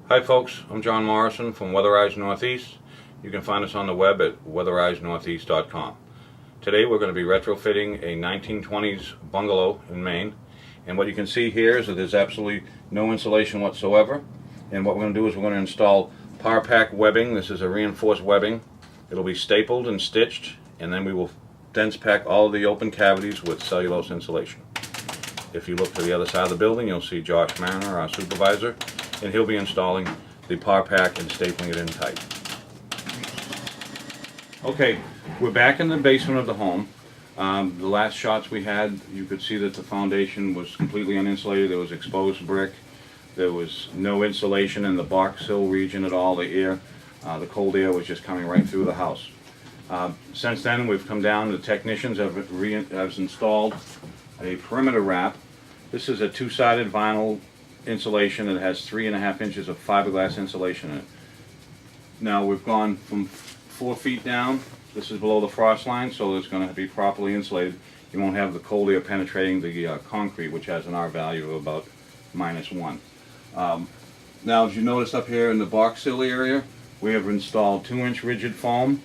Hi folks, I'm John Morrison from Weatherize Northeast. You can find us on the web at weatherizenortheast.com. Today we're going to be retrofitting a 1920s bungalow in Maine. And what you can see here is that there's absolutely no insulation whatsoever. And what we're going to do is we're going to install power pack webbing. This is a reinforced webbing. It'll be stapled and stitched, and then we will dense pack all of the open cavities with cellulose insulation. If you look to the other side of the building, you'll see Josh Mariner, our supervisor, and he'll be installing the power pack and stapling it in tight. Okay, we're back in the basement of the home. The last shots we had, you could see that the foundation was completely uninsulated. There was exposed brick. There was no insulation in the box hill region at all. The cold air was just coming right through the house. Since then, we've come down. The technicians have installed a perimeter wrap. This is a two-sided vinyl insulation that has 3.5 inches of fiberglass insulation in it. Now we've gone from 4 feet down. This is below the frost line, so it's going to be properly insulated. You won't have the cold air penetrating the concrete, which has an R value of about -1. Now, as you notice up here in the box sill area, we have installed 2-inch rigid foam.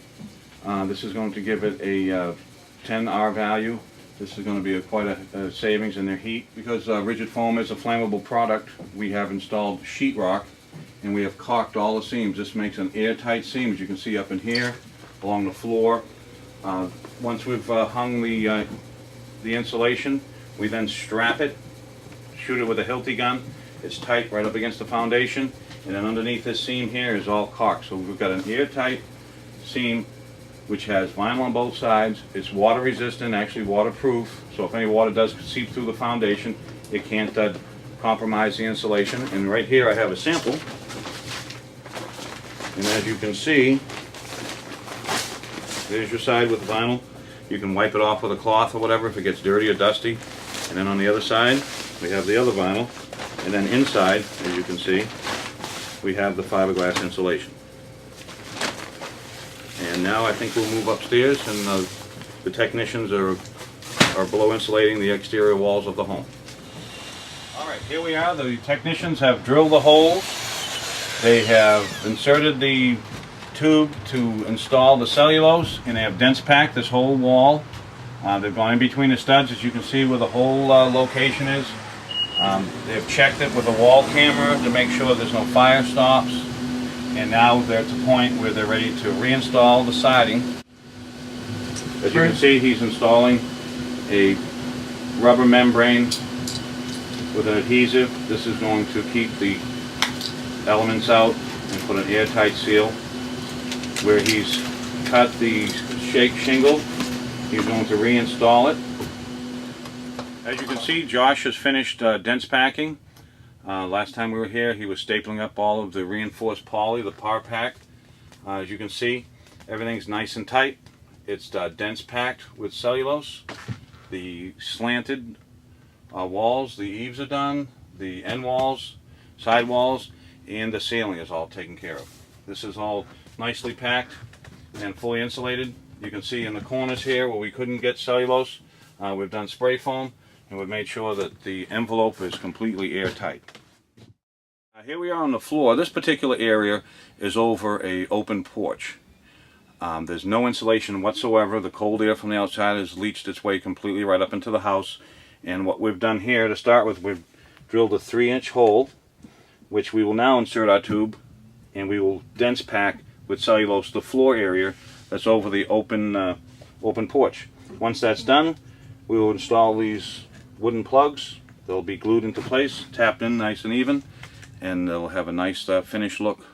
This is going to give it a 10 R value. This is going to be quite a savings in their heat. Because rigid foam is a flammable product, we have installed sheetrock, and we have caulked all the seams. This makes an airtight seam, as you can see up in here, along the floor. Once we've hung the insulation, we then strap it, shoot it with a Hilti gun. It's tight right up against the foundation, and then underneath this seam here is all caulked. So we've got an airtight seam which has vinyl on both sides. It's water resistant, actually waterproof, so if any water does seep through the foundation, it can't compromise the insulation. And right here I have a sample, and as you can see, there's your side with the vinyl. You can wipe it off with a cloth or whatever if it gets dirty or dusty. And then on the other side we have the other vinyl, and then inside, as you can see, we have the fiberglass insulation. And now I think we'll move upstairs, and the technicians are below insulating the exterior walls of the home. Alright, here we are. The technicians have drilled the holes. They have inserted the tube to install the cellulose, and they have dense packed this whole wall. They've gone in between the studs, as you can see where the whole location is. They've checked it with a wall camera to make sure there's no fire stops. And now they're at the point where they're ready to reinstall the siding. As you can see, he's installing a rubber membrane with an adhesive. This is going to keep the elements out and put an airtight seal. Where he's cut the shake shingle, he's going to reinstall it. As you can see, Josh has finished dense packing. Last time we were here, he was stapling up all of the reinforced poly, the power pack. As you can see, everything's nice and tight. It's dense packed with cellulose. The slanted walls, the eaves are done, the end walls, side walls, and the ceiling is all taken care of. This is all nicely packed and fully insulated. You can see in the corners here where we couldn't get cellulose, we've done spray foam, and we've made sure that the envelope is completely airtight. Here we are on the floor. This particular area is over an open porch. There's no insulation whatsoever. The cold air from the outside has leached its way completely right up into the house. And what we've done here to start with, we've drilled a 3-inch hole, which we will now insert our tube, and we will dense pack with cellulose the floor area that's over the open porch. Once that's done, we will install these wooden plugs. They'll be glued into place, tapped in nice and even, and they'll have a nice finished look